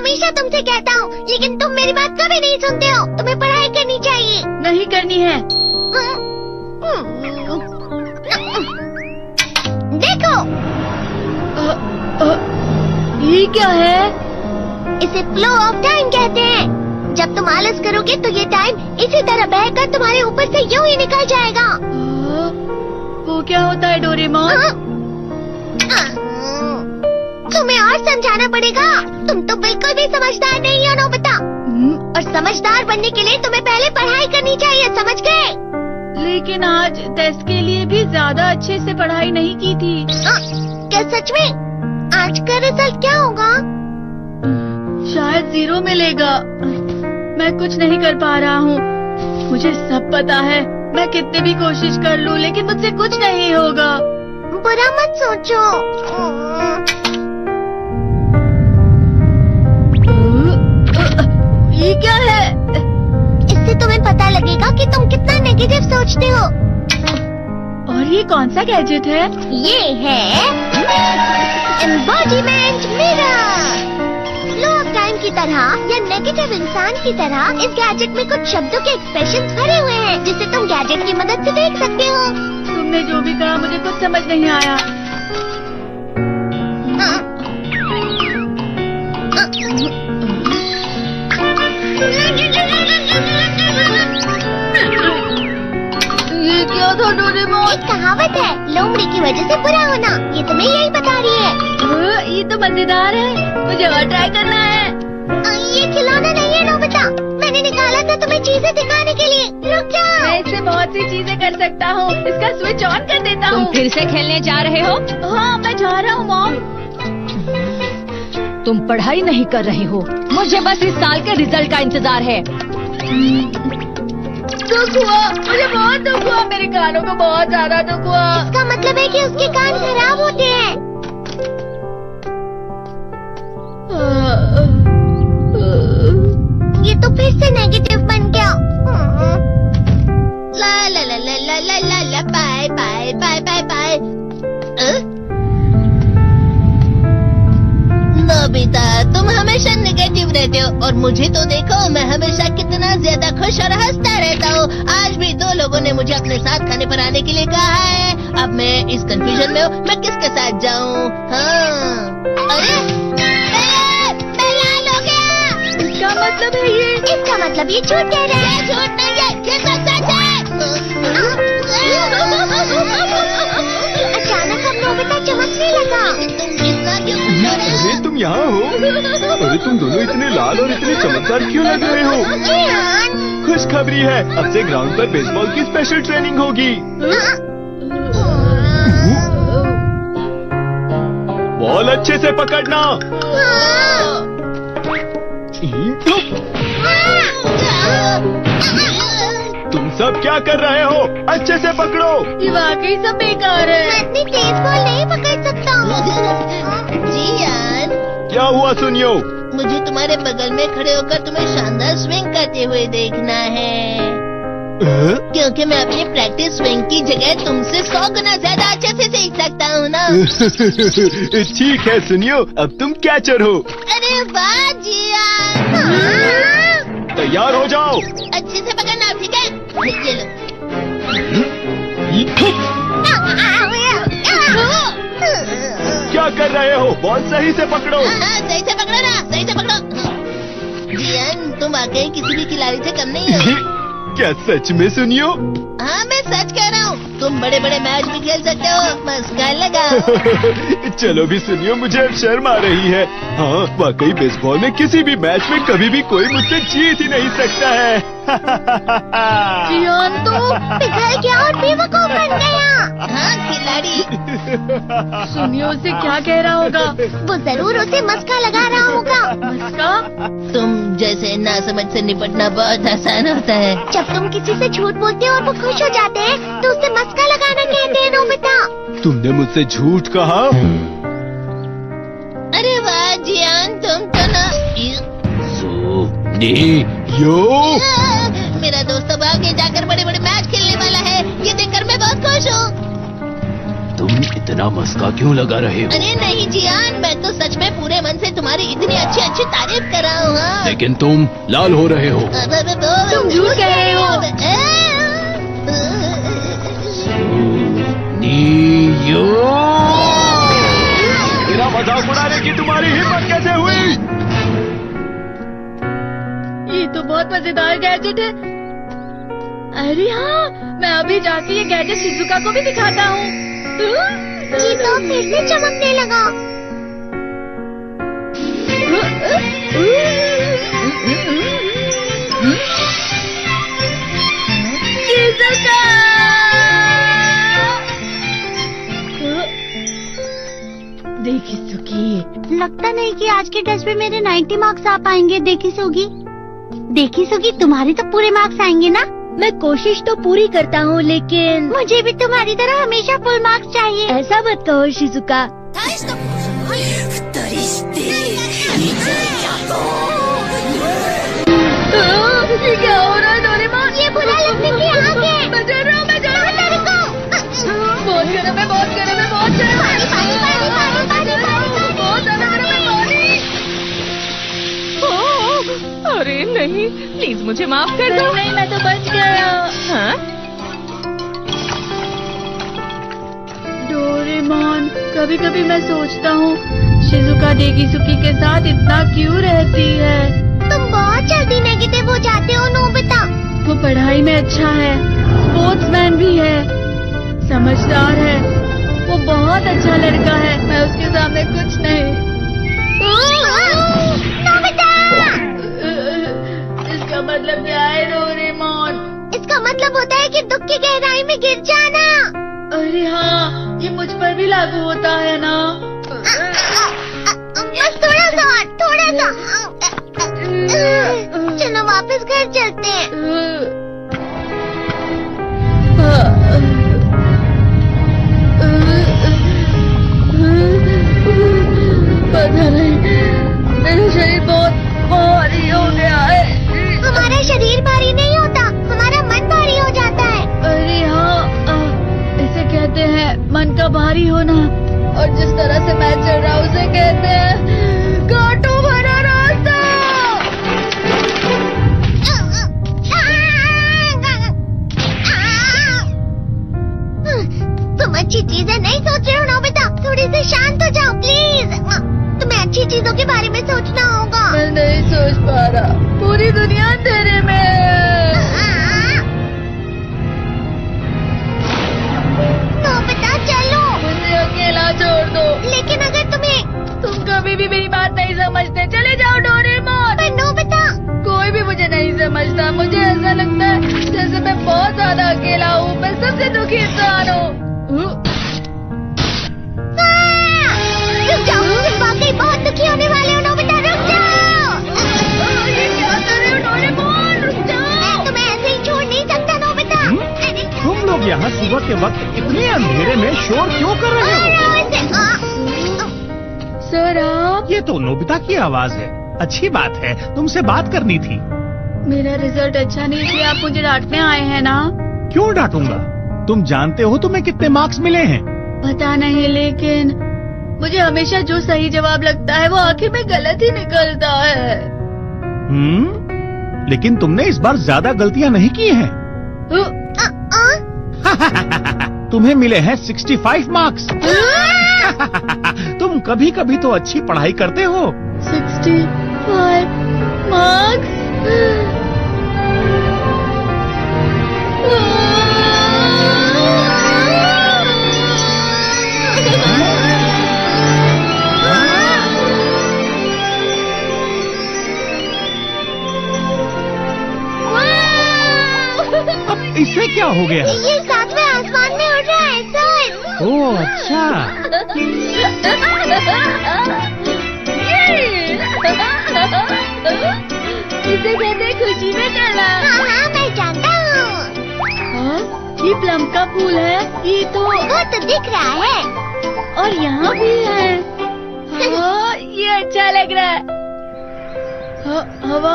हमेशा तुमसे कहता हूँ, लेकिन तुम मेरी बात कभी नहीं सुनते हो। तुम्हें पढ़ाई करनी चाहिए। नहीं करनी है। देखो, ये क्या है? इसे फ्लो ऑफ टाइम कहते हैं। जब तुम आलस करोगे तो ये टाइम इसी तरह बहकर तुम्हारे ऊपर से यूं ही निकल जाएगा। वो क्या होता है डोरेमोन? तुम्हें और समझाना पड़ेगा। तुम तो बिल्कुल भी समझदार नहीं हो नोबिता। और समझदार बनने के लिए तुम्हें पहले पढ़ाई करनी चाहिए, समझ गए? लेकिन आज टेस्ट के लिए भी ज्यादा अच्छे से पढ़ाई नहीं की थी। क्या सच में? आज का रिजल्ट क्या होगा? शायद 0 मिलेगा। मैं कुछ नहीं कर पा रहा हूँ। मुझे सब पता है। मैं कितनी भी कोशिश कर लूँ, लेकिन मुझसे कुछ नहीं होगा। बुरा मत सोचो। ये क्या है? इससे तुम्हें पता लगेगा कि तुम कितना नेगेटिव सोचते हो। और ये कौन सा गैजेट है? ये है embodiment mirror. Flow of time की तरह या नेगेटिव इंसान की तरह इस गैजेट में कुछ शब्दों के एक्सप्रेशंस भरे हुए हैं, जिसे तुम गैजेट की मदद से देख सकते हो। तुमने जो भी कहा मुझे कुछ समझ नहीं आया। ये क्या था डोरेमोन? एक कहावत है, लोमड़ी की वजह से बुरा होना। ये तुम्हें यही बता रही है। ये तो मजेदार है। मुझे और ट्राई करना है। ये खिलौना नहीं है नोबिता। मैंने निकाला था तुम्हें चीजें दिखाने के लिए। रुक जाओ। मैं इससे बहुत सी चीजें कर सकता हूँ। इसका स्विच ऑन कर देता हूँ। तुम फिर से खेलने जा रहे हो? हाँ, मैं जा रहा हूँ मॉम। तुम पढ़ाई नहीं कर रहे हो। मुझे बस इस साल के रिजल्ट का इंतजार है। दुख हुआ, मुझे बहुत दुख हुआ। मेरे कानों को बहुत ज्यादा दुख हुआ। इसका मतलब है कि उसके कान खराब होते हैं। ये तो फिर से नेगेटिव बन गया। ला ला ला ला ला ला ला ला bye bye bye bye bye. Nobita, तुम हमेशा नेगेटिव रहते हो और मुझे तो देखो, मैं हमेशा कितना ज्यादा खुश और हंसता रहता हूँ। आज भी 2 लोगों ने मुझे अपने साथ खाने पर आने के लिए कहा है। अब मैं इस कंफ्यूजन में हूँ, मैं किसके साथ जाऊँ? हाँ, अरे मैं लाल हो गया। इसका मतलब है ये? इसका मतलब ये झूठ कह रहे हैं। झूठ नहीं है, ये सब सच है। अचानक हम नोबिता चमकने लगा। तुम इतना क्यों खुश हो रहे हो? अरे तुम यहाँ हो? अरे तुम दोनों इतने लाल और इतने चमकदार क्यों लग रहे हो? खुशखबरी है, अब से ग्राउंड पर बेसबॉल की स्पेशल ट्रेनिंग होगी। बॉल अच्छे से पकड़ना। तुम सब क्या कर रहे हो? अच्छे से पकड़ो। ये वाकई सब बेकार है। मैं इतनी तेज बॉल नहीं पकड़ सकता हूँ। जियान, क्या हुआ सुनियो? मुझे तुम्हारे बगल में खड़े होकर तुम्हें शानदार स्विंग करते हुए देखना है, क्योंकि मैं अपनी प्रैक्टिस स्विंग की जगह तुमसे 100 गुना ज्यादा अच्छे से सीख सकता हूँ ना। ठीक है सुनियो, अब तुम कैचर हो। अरे वाह जियान। तैयार हो जाओ। अच्छे से पकड़ना, ठीक है? चलो। क्या कर रहे हो? बॉल सही से पकड़ो। सही से पकड़ो ना, सही से पकड़ो। जियान, तुम वाकई किसी भी खिलाड़ी से कम नहीं हो। क्या सच में सुनियो? हाँ, मैं सच कह रहा हूँ। तुम बड़े बड़े मैच भी खेल सकते हो। मस्का लगाओ। चलो भी सुनियो, मुझे अब शर्म आ रही है। हाँ, वाकई बेसबॉल में किसी भी मैच में कभी भी कोई मुझसे जीत ही नहीं सकता है। जियान तो पिघल गया और बेवकूफ बन गया। हाँ, खिलाड़ी। सुनियो उसे क्या कह रहा होगा? वो जरूर उसे मस्का लगा रहा होगा। मस्का? तुम जैसे नासमझ से निपटना बहुत आसान होता है। जब तुम किसी से झूठ बोलते हो और वो खुश हो जाते हैं, तो उसे मस्का लगाना कहते हैं नोबिता। तुमने मुझसे झूठ कहा? अरे वाह जियान, तुम तो ना। यो, मेरा दोस्त अब आगे जाकर बड़े बड़े मैच खेलने वाला है। ये देखकर मैं बहुत खुश हूँ। तुम तुम इतना मस्का क्यों लगा रहे हो? अरे नहीं जियान, मैं तो सच में पूरे मन से तुम्हारी इतनी अच्छी अच्छी तारीफ कर रहा हूँ। हाँ। लेकिन तुम लाल हो रहे हो। तुम झूठ कह रहे हो। नीयो, मेरा मजाक उड़ाने की तुम्हारी हिम्मत कैसे हुई? ये तो बहुत मजेदार गैजेट है। अरे हाँ, मैं अभी जाके ये गैजेट शिजुका को भी दिखाता हूँ। ये तो फिर से चमकने लगा। शिजुका! देखी सुगी, लगता नहीं कि आज के टेस्ट में मेरे 90 मार्क्स आ पाएंगे। देखी सुगी, तुम्हारे तो पूरे मार्क्स आएंगे ना? मैं कोशिश तो पूरी करता हूँ, लेकिन मुझे भी तुम्हारी तरह हमेशा फुल मार्क्स चाहिए। ऐसा मत कहो शिजुका। ये क्या हो रहा है डोरेमोन? ये बुरा लगने की आग है। मैं डर रहा हूँ, मैं डर रहा हूँ। बहुत गर्म है, बहुत गर्म है, बहुत गर्म है। बहुत ज्यादा गर्म है पानी। अरे नहीं, प्लीज मुझे माफ कर दो। नहीं, मैं तो बच गया। हाँ? डोरेमोन, कभी कभी मैं सोचता हूँ शिजुका डेगिसुकी के साथ इतना क्यों रहती है। तुम बहुत जल्दी नेगेटिव हो जाते हो नोबिता। वो पढ़ाई में अच्छा है, स्पोर्ट्समैन भी है, समझदार है। वो बहुत अच्छा लड़का है। मैं उसके सामने कुछ नहीं। नोबिता! इसका मतलब क्या है डोरेमोन? इसका मतलब होता है कि दुख की गहराई में गिर जाना। अरे हाँ, ये मुझ पर भी लागू होता है ना। बस थोड़ा सा और, थोड़ा सा। चलो वापस घर चलते हैं। पता नहीं, मेरा शरीर बहुत भारी हो गया है। हमारा शरीर भारी नहीं होता, हमारा मन भारी हो जाता है। अरे हाँ, इसे कहते हैं मन का भारी होना। और जिस तरह से मैं चल रहा हूँ उसे कहते हैं कांटों भरा रास्ता। तुम अच्छी चीजें नहीं सोच रहे हो नोबिता। थोड़ी सी शांत हो जाओ प्लीज। तुम्हें अच्छी चीजों के बारे में सोचना होगा। मैं नहीं सोच पा रहा, पूरी दुनिया अंधेरे में है। नोबिता चलो। मुझे अकेला छोड़ दो। लेकिन अगर तुम कभी भी मेरी बात नहीं समझते, चले जाओ डोरेमोन। पर नोबिता। कोई भी मुझे नहीं समझता। मुझे ऐसा लगता है जैसे मैं बहुत ज्यादा अकेला हूँ। मैं सबसे दुखी इंसान हूँ। रुक जाओ, तुम वाकई बहुत दुखी होने वाले हो नोबिता। रुक जाओ। ये क्या कर रहे हो डोरेमोन? रुक जाओ। मैं तुम्हें ऐसे ही छोड़ नहीं सकता नोबिता। तुम लोग यहाँ सुबह के वक्त इतने अंधेरे में शोर क्यों कर रहे हो? सर आप? ये तो नोबिता की आवाज है। अच्छी बात है, तुमसे बात करनी थी। मेरा रिजल्ट अच्छा नहीं इसलिए आप मुझे डांटने आए हैं ना? क्यों डांटूंगा? तुम जानते हो तुम्हें कितने मार्क्स मिले हैं? पता नहीं, लेकिन मुझे हमेशा जो सही जवाब लगता है वो आखिर में गलत ही निकलता है। लेकिन तुमने इस बार ज्यादा गलतियाँ नहीं की हैं। तुम्हें मिले हैं 65 मार्क्स। तुम कभी कभी तो अच्छी पढ़ाई करते हो। 65 मार्क्स? अब इससे क्या हो गया? ये सातवें आसमान में उड़ रहा है सर। ओह अच्छा। इसे कहते हैं खुशी में चला। हाँ मैं जानता हूँ। ये प्लम का फूल है। ये तो वो तो दिख रहा है। और यहाँ भी है। हाँ, ये अच्छा लग रहा है। हवा